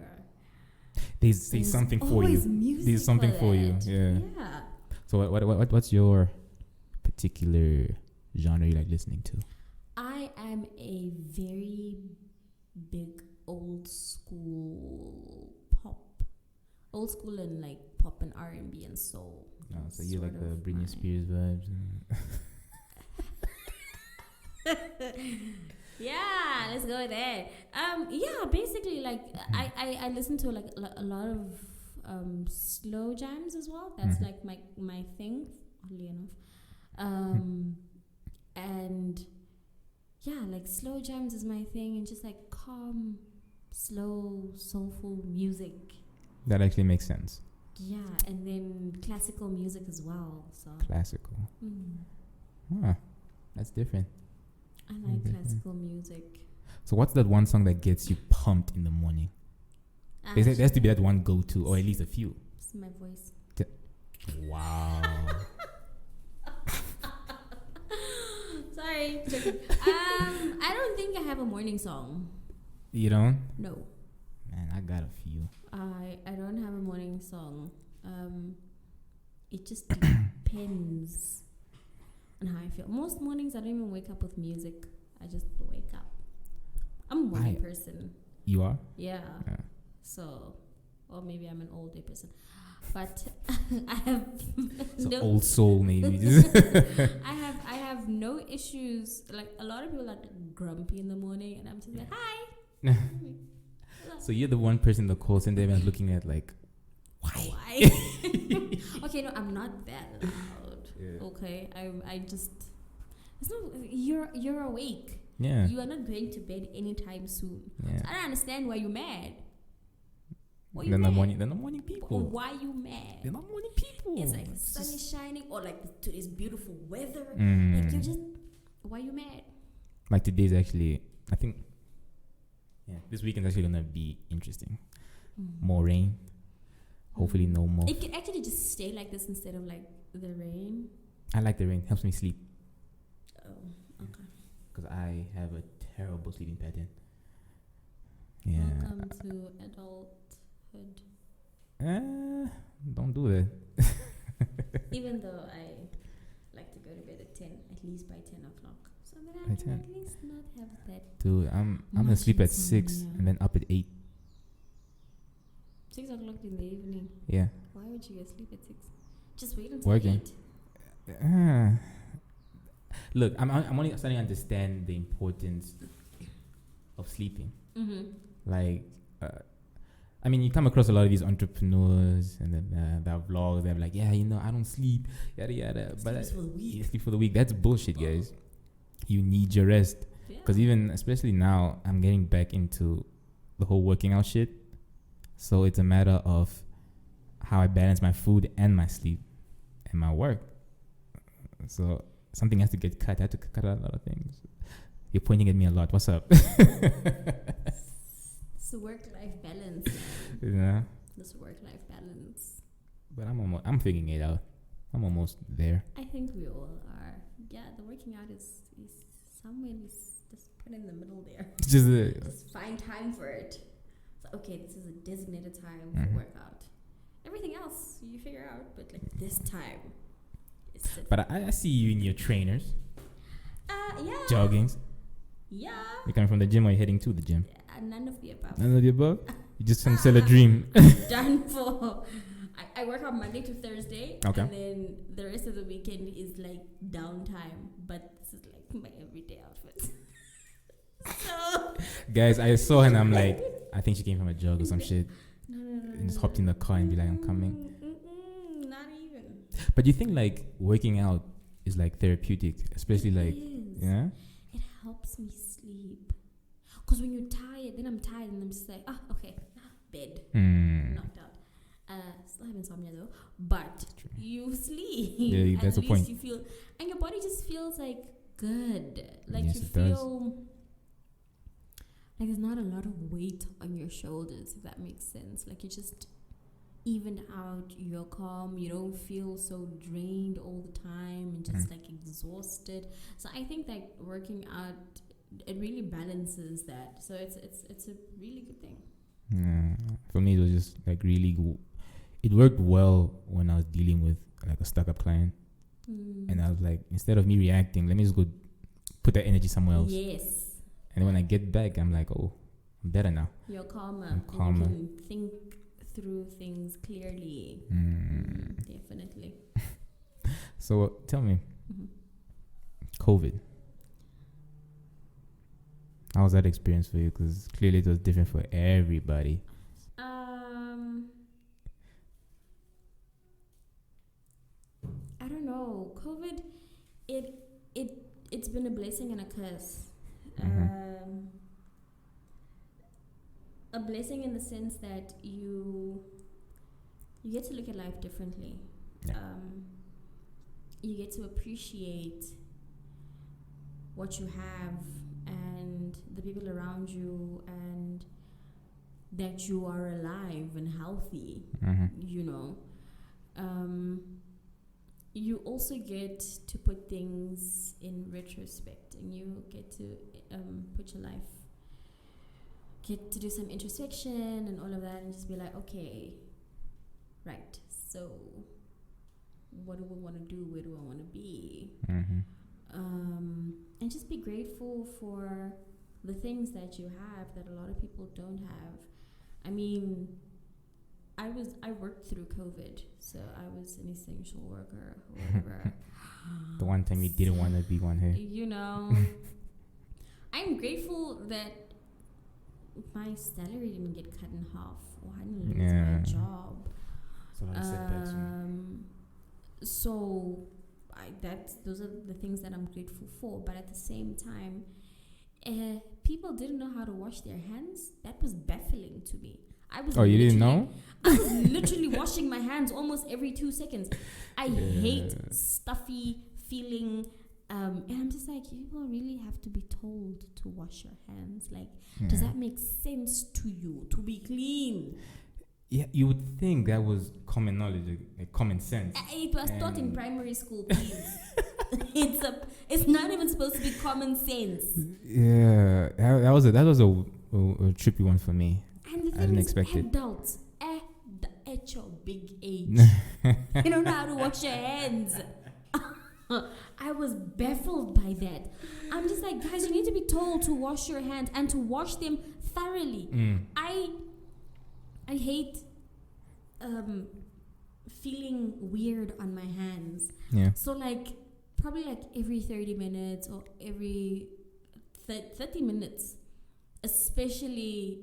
there's something for you. There's something for you. Yeah. Yeah. So what's your particular genre you like listening to? I am a very big old school and like pop and R&B and soul. Oh, so you like the Britney Spears vibes? Yeah, let's go there. Yeah, basically like I listen to like a lot of slow jams as well. That's like my thing, oddly enough. And yeah, like slow jams is my thing, and just like calm, slow, soulful music. That actually makes sense. Yeah, and then classical music as well. So Classical. That's different. I like classical music. So what's that one song that gets you pumped in the morning? There has to be that one go-to, or at least a few. It's my voice. Wow. Sorry. I don't think I have a morning song. You don't? No. Man, I got a few. I don't have a morning song. It just depends on how I feel. Most mornings I don't even wake up with music. I just wake up. I'm a morning person. You are? Yeah. So, or maybe I'm an old day person. But I have old soul maybe. I have no issues. Like a lot of people are grumpy in the morning, and I'm just like, hi. So you're the one person in the call center everyone's looking at like, why? Okay, no, I'm not that loud. Yeah. Okay, I just, it's no, you're awake. Yeah. You are not going to bed anytime soon. Yeah. So I don't understand why you're mad. They're not morning people. Why you mad? They're not morning people. It's like the sun is shining, or like today's beautiful weather. Like you just, why you mad? Like today's actually, I think, this weekend's actually gonna be interesting. More rain. Hopefully no more. It can actually just stay like this instead of like the rain. I like the rain. Helps me sleep. Oh, okay. Because I have a terrible sleeping pattern. Yeah. Welcome to adulthood. Don't do that. Even though I like to go to bed at 10, at least by 10 o'clock. So that I can at least not have that. Dude, I'm gonna sleep at 6 and then up at 8. 6 o'clock in the evening. Yeah. Why would you go sleep at 6? Just wait until Working. 8. Look, I'm only starting to understand the importance of sleeping. Like, I mean, you come across a lot of these entrepreneurs and then their vlogs. They're like, yeah, I don't sleep, yada yada. But sleep for the week. That's bullshit, guys. You need your rest. Because especially now, I'm getting back into the whole working out shit. So it's a matter of how I balance my food and my sleep and my work. So something has to get cut. I have to cut out a lot of things. You're pointing at me a lot. What's up? It's a work-life balance. Yeah. This work-life balance. But I'm figuring it out. I'm almost there. I think we all are. Yeah, the working out is somewhere just put in the middle there. Just find time for it. So, okay, this is a designated time for workout. Everything else you figure out, but like this time. But I see you in your trainers. Yeah. Joggings. Yeah. You're coming from the gym or you're heading to the gym? None of the above. None of the above? You just want to sell a dream. Done for. I work out Monday to Thursday. Okay. And then the rest of the weekend is like downtime. But this is like my everyday outfit. So. Guys, I saw her and I'm like, I think she came from a jog or some shit. No. And just hopped in the car and be like, I'm coming. Not even. But you think like working out is like therapeutic, especially like, yeah? It helps me sleep. Because when you're tired, then I'm tired and I'm just like, okay, bed. Knocked out. Still have insomnia though. But you sleep. Yeah, that's the point. You feel, and your body just feels like good. Like yes, you feel like there's not a lot of weight on your shoulders, if that makes sense. Like you just evened out. You're calm. You don't feel so drained all the time and just like exhausted. So I think that working out, it really balances that. So it's a really good thing. Yeah. For me, it was just like really it worked well when I was dealing with like a stuck up client. And I was like, instead of me reacting, let me just go put that energy somewhere else. Yes. And when I get back, I'm like, oh, I'm better now. You're calmer. I'm calmer. You can think through things clearly. Definitely. So tell me, COVID. How was that experience for you? Because clearly it was different for everybody. I don't know. COVID, it's been a blessing and a curse. A blessing in the sense that you get to look at life differently. Yeah. You get to appreciate what you have and the people around you, and that you are alive and healthy. You know. You also get to put things in retrospect, and you get to put your life, get to do some introspection and all of that, and just be like, okay, right, so what do we want to do? Where do I want to be? And just be grateful for the things that you have that a lot of people don't have. I mean, I worked through COVID, so I was an essential worker or whatever. The one time you didn't want to be one here. You know, I'm grateful that my salary didn't get cut in half, or I didn't lose my job. So a lot of setbacks. So those are the things that I'm grateful for. But at the same time, people didn't know how to wash their hands. That was baffling to me. You didn't know? I was literally washing my hands almost every 2 seconds. I hate stuffy feeling. And I'm just like, people really have to be told to wash your hands. Like, does that make sense to you to be clean? Yeah, you would think that was common knowledge, like common sense. It was taught in primary school, please. It's not even supposed to be common sense. Yeah, that was a trippy one for me. And the thing I didn't is, expect adults at your big age, you don't know how to wash your hands. I was baffled by that. I'm just like, guys, you need to be told to wash your hands and to wash them thoroughly. I hate feeling weird on my hands. Yeah. So like probably like every 30 minutes or every 30 minutes, especially.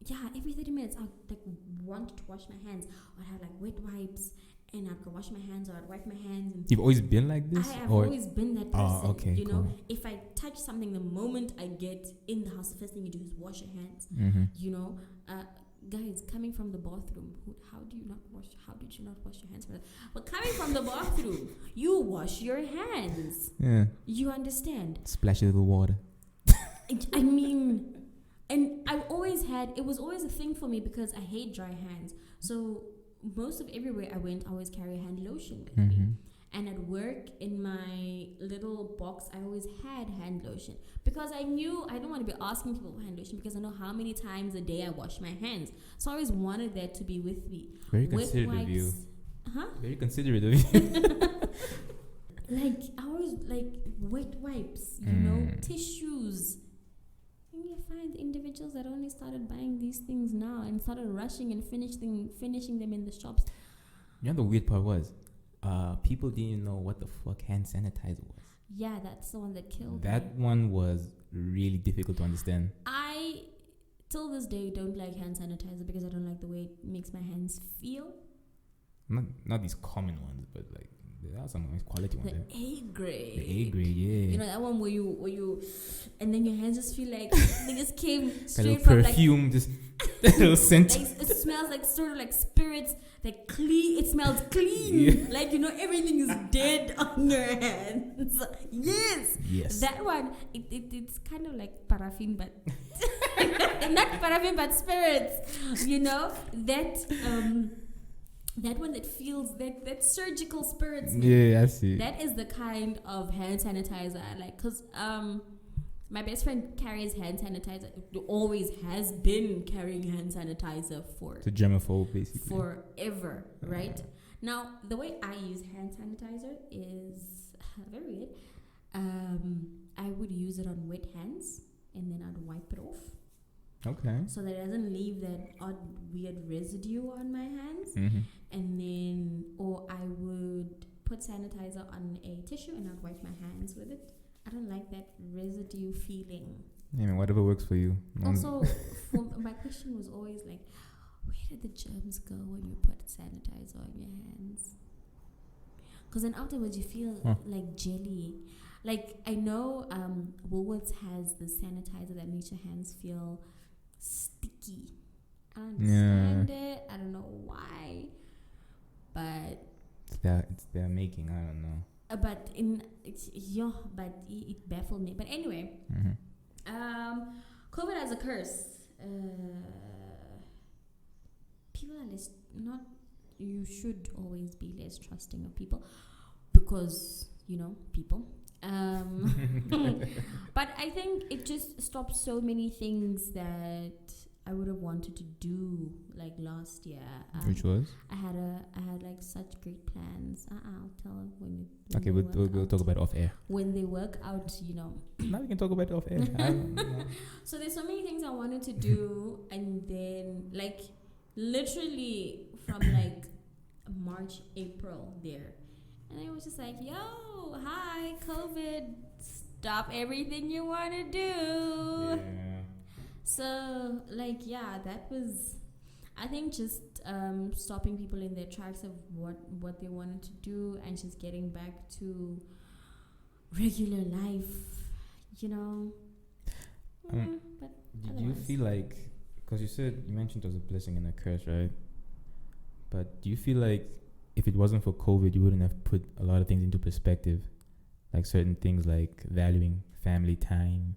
Yeah, every 30 minutes I'd like want to wash my hands. I'd have like wet wipes and I'd go wash my hands, or I'd wipe my hands. And you've always been like this? I have always been that person. Oh, okay, you cool. know, if I touch something, the moment I get in the house, the first thing you do is wash your hands. You know, guys, coming from the bathroom, how did you not wash your hands? But coming from the bathroom, you wash your hands. Yeah. You understand? Splash a little water. I mean... And it was always a thing for me because I hate dry hands. So most of everywhere I went, I always carry hand lotion with me. And at work, in my little box, I always had hand lotion. Because I knew I don't want to be asking people for hand lotion because I know how many times a day I wash my hands. So I always wanted that to be with me. Very considerate of you. Huh? Very considerate of you. Like, I always like wet wipes, you know, tissues. And you find individuals that only started buying these things now and started rushing and finishing them in the shops. You know the weird part was, people didn't know what the fuck hand sanitizer was. Yeah, that's the one that killed That me. one was really difficult to understand. I, till this day, don't like hand sanitizer because I don't like the way it makes my hands feel. Not these common ones, but like there are some nice quality ones. The A grade. The A grade, yeah. You know that one where you, and then your hands just feel like they just came straight from perfume, like just little scent. Like, it smells like sort of like spirits. Like clean. It smells clean. Yeah. Like, you know, everything is dead on your hands. Yes. That one. It's kind of like paraffin, but not paraffin, but spirits. You know that. that one that feels that surgical spirits. Yeah, I see. That is the kind of hand sanitizer I like, because my best friend carries hand sanitizer. Always has been carrying hand sanitizer for the germaphobe, basically. Forever, right? Now, the way I use hand sanitizer is very weird. I would use it on wet hands, and then I'd wipe it off. Okay. So that it doesn't leave that odd, weird residue on my hands. Mm-hmm. And then, or I would put sanitizer on a tissue and I'd wipe my hands with it. I don't like that residue feeling. Yeah, I mean, whatever works for you. Also, my question was always like, where did the germs go when you put sanitizer on your hands? Because then afterwards you feel like jelly. Like, I know Woolworths has the sanitizer that makes your hands feel sticky. I don't understand it. I don't know why. But it's their making. I don't know. But it baffled me. But anyway, COVID as a curse. People are less not. You should always be less trusting of people because people. But I think it just stopped so many things that I would have wanted to do like last year. Which was? I had like such great plans. I'll tell when okay, we'll talk about it off air. When they work out, Now we can talk about it off air. So there's so many things I wanted to do, and then like literally from like March, April there. And I was just like, yo, hi, COVID, stop everything you want to do. Yeah. So, that was, I think, just stopping people in their tracks of what they wanted to do and just getting back to regular life, But did you feel like, because you mentioned it was a blessing and a curse, right? But do you feel like if it wasn't for COVID, you wouldn't have put a lot of things into perspective, like certain things like valuing family time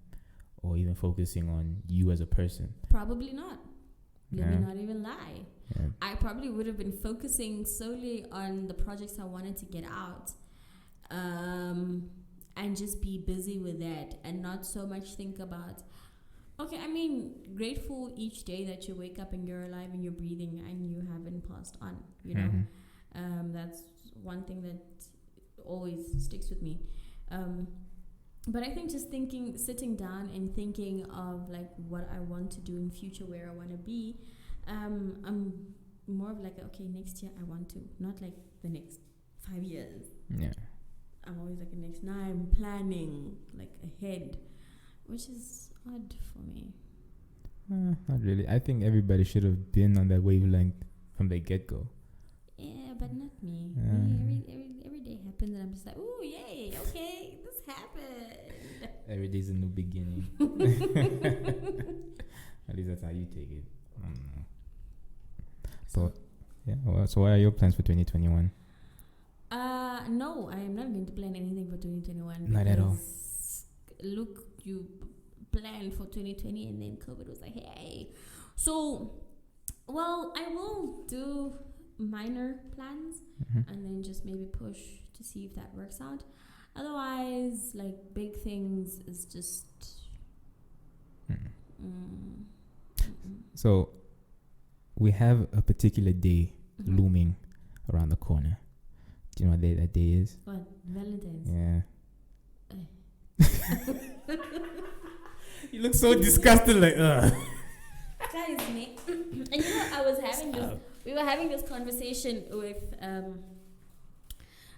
or even focusing on you as a person? Probably not. Let me not even lie. Yeah. I probably would have been focusing solely on the projects I wanted to get out, and just be busy with that and not so much think about, okay, I mean, grateful each day that you wake up and you're alive and you're breathing and you haven't passed on, know? That's one thing that always sticks with me. But I think just sitting down and thinking of like what I want to do in future, where I want to be, I'm more of like, okay, next year I want to, not like the next 5 years. Yeah. I'm always like the next 9, planning like ahead, which is odd for me. Not really. I think everybody should have been on that wavelength from the get-go. Yeah, but not me. Every day happens and I'm just like, ooh, yay, okay, this happened. Every day's a new beginning. At least that's how you take it. I don't know. So what are your plans for 2021? No, I am not going to plan anything for 2021. Not at all. Look, you planned for 2020 and then COVID was like, hey. So, well, I will do minor plans and then just maybe push to see if that works out. Otherwise, like big things is just So we have a particular day looming around the corner. Do you know what that day is? What? Valentine's. Yeah. You look so disgusted, like Guys, mate. And we were having this conversation with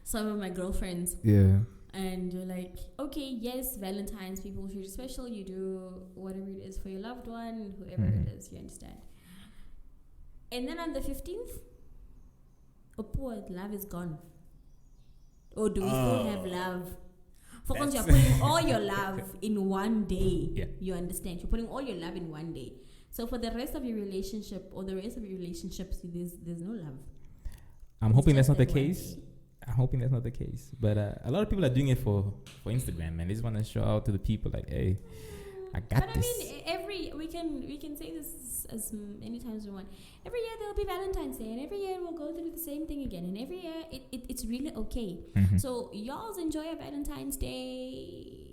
some of my girlfriends. Yeah. And you're like, okay, yes, Valentine's, people treat you special. You do whatever it is for your loved one, whoever it is, you understand. And then on the 15th, love is gone. Or do we still have love? For once, you're putting all your love in one day. Yeah. You understand? You're putting all your love in one day. So for the rest of your relationship or the rest of your relationships, there's no love. I'm hoping that's not the case. But a lot of people are doing it for Instagram, man. They just want to show out to the people like, hey, I got but this. I mean, we can say this as many times as we want. Every year there'll be Valentine's Day, and every year we'll go through the same thing again, and every year it's really okay. So y'all enjoy your Valentine's Day.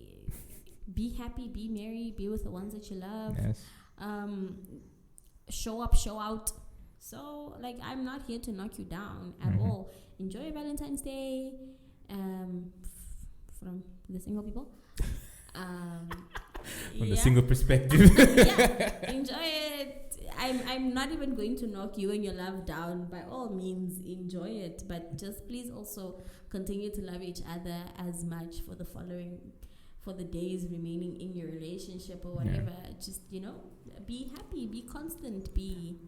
Be happy, be merry, be with the ones that you love. Yes. Show up, show out. So like, I'm not here to knock you down at all. Enjoy your Valentine's Day. From the single people. From the single perspective. Yeah, enjoy it. I'm not even going to knock you and your love down. By all means, enjoy it. But just please also continue to love each other as much for the days remaining in your relationship or whatever. Just, be happy, be constant, be...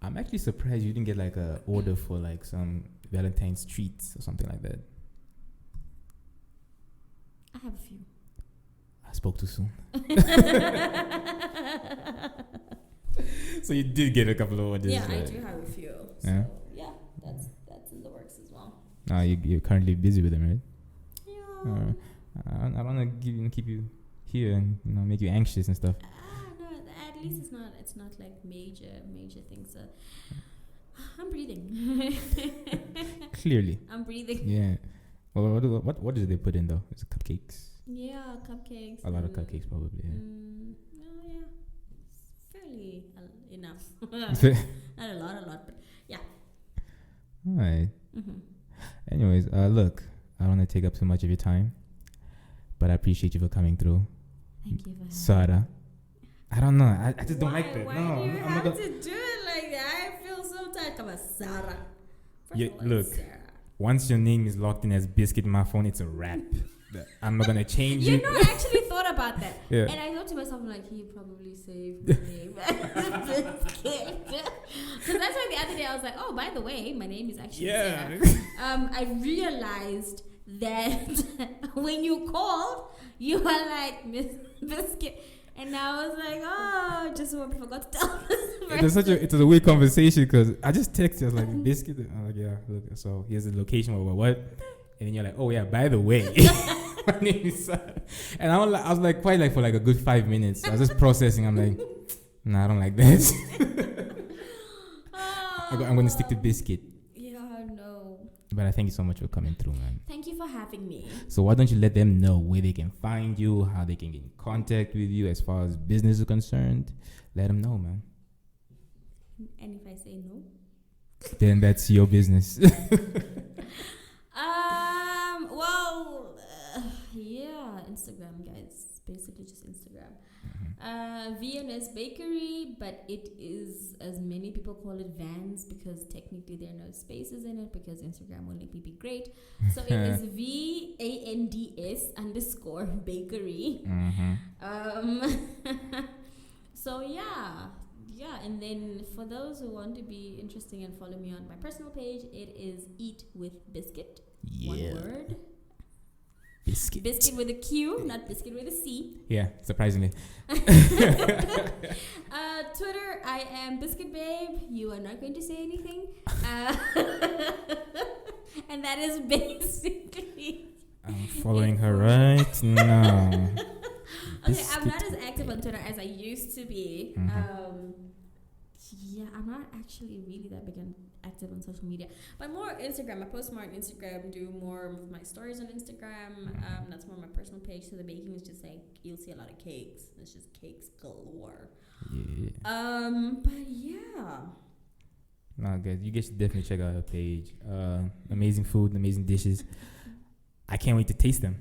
I'm actually surprised you didn't get like a order for like some Valentine's treats or something like that. I have a few. I spoke too soon. So you did get a couple of orders. Yeah, I do have a few. So yeah, that's in the works as well. You're currently busy with them, right? Yeah. I don't want to keep you here and make you anxious and stuff. No, at least it's not like major things. I'm breathing. Clearly. I'm breathing. Yeah. Well, what did they put in though? Is it cupcakes? Yeah, cupcakes. A lot of cupcakes, probably. Yeah. Yeah, fairly enough. Not a lot, but yeah. All right. Anyways, look, I don't want to take up too much of your time, but I appreciate you for coming through. Thank you for Saara. I don't know. I just don't like that. Why No, do you I'm have not to do it like that? I feel so tired. Come on, Saara. Yeah, look. Sarah. Once your name is locked in as Biscuit in my phone, it's a wrap. I'm not gonna change it. I actually thought about that. Yeah. And I thought to myself, like, he probably saved my name. Because that's why the other day I was like, oh, by the way, my name is actually Sarah. I realized that when you called, you were like, Miss Biscuit. And I was like, oh, just forgot to tell this. It's a weird conversation because I just texted you, I was like, Biscuit. I'm like, yeah, look, so here's the location, what? And then you're like, oh yeah, by the way, my name is Saara. And I was like, quite like for like a good 5 minutes. I was just processing. I'm like, nah, I don't like this. I'm going to stick to Biscuit. Yeah, no. But I thank you so much for coming through, man. Thank you for having me. So why don't you let them know where they can find you, how they can get in contact with you as far as business is concerned. Let them know, man. And if I say no? Then that's your business. Yeah, Instagram, guys. Basically just Instagram. VNS Bakery, but it is, as many people call it, Vans, because technically there are no spaces in it, because Instagram will let me be great. So it is VANDS _bakery. So yeah, and then for those who want to be interesting and follow me on my personal page, it is Eat with Biscuit. Yeah. One word. Biscuit. Biscuit with a Q, not biscuit with a C. Yeah, surprisingly. Twitter, I am Biscuit Babe. You are not going to say anything. And that is basically... I'm following her right now. Okay, I'm not as active on Twitter as I used to be. Yeah, I'm not actually really that big and active on social media, but more Instagram. I post more on Instagram, do more of my stories on Instagram. That's more my personal page. So the baking is just like, you'll see a lot of cakes. It's just cakes galore. Yeah. But yeah. No, guys, you guys should definitely check out her page. Amazing food, amazing dishes. I can't wait to taste them.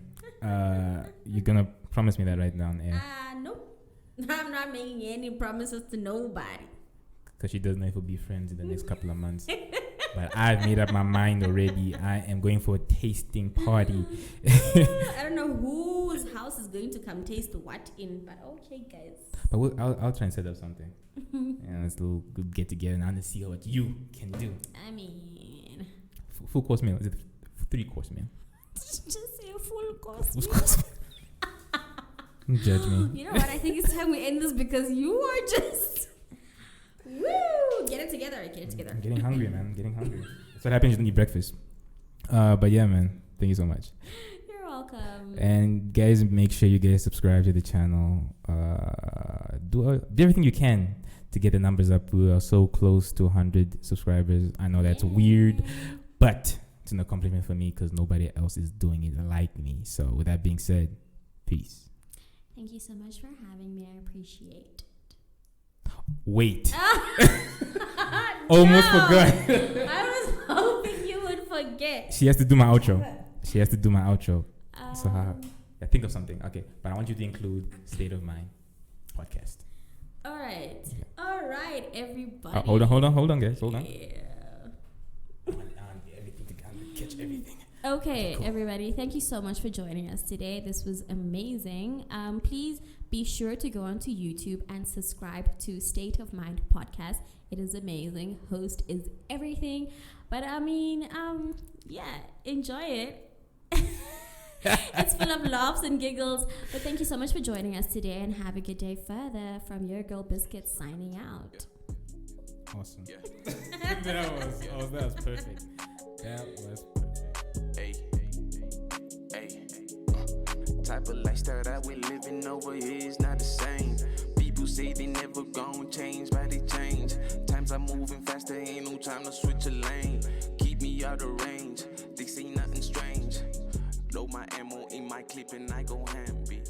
You're gonna promise me that right now on air? Nope. I'm not making any promises to nobody. Because she doesn't know if we'll be friends in the next couple of months. But I've made up my mind already. I am going for a tasting party. I don't know whose house is going to come taste what in, but okay, guys. But I'll try and set up something. And it's a little good get together and I want to see what you can do. I mean, full course meal. Is it 3-course meal? Just say a full course Full meal. course meal. Judge me. You know what? I think it's time we end this because you are just... Woo! Get it together. I'm getting hungry, man. I'm getting hungry. That's what happens when you eat breakfast. But yeah, man. Thank you so much. You're welcome. welcome. And guys, make sure you guys subscribe to the channel. Do everything you can to get the numbers up. We are so close to 100 subscribers. I know that's weird, but it's an accomplishment for me because nobody else is doing it like me. So with that being said, peace. Thank you so much for having me. I appreciate it. Wait. Almost forgot. I was hoping you would forget. She has to do my outro. So I think of something. Okay, but I want you to include State of Mind podcast. All right, everybody. Hold on, guys. Hold on. Yeah. Catch everything. Okay, everybody, thank you so much for joining us today. This was amazing. Please be sure to go onto YouTube and subscribe to State of Mind podcast. It is amazing. Host is everything. But enjoy it. It's full of laughs and giggles. But thank you so much for joining us today and have a good day further. From your girl Bisquit signing out. Awesome. that was perfect. That was perfect. Hey. Type of lifestyle that we living over here is not the same. People say they never gon' change, but they change. Times are moving faster, ain't no time to switch a lane. Keep me out of range, they say nothing strange. Load my ammo in my clip and I go ham beat.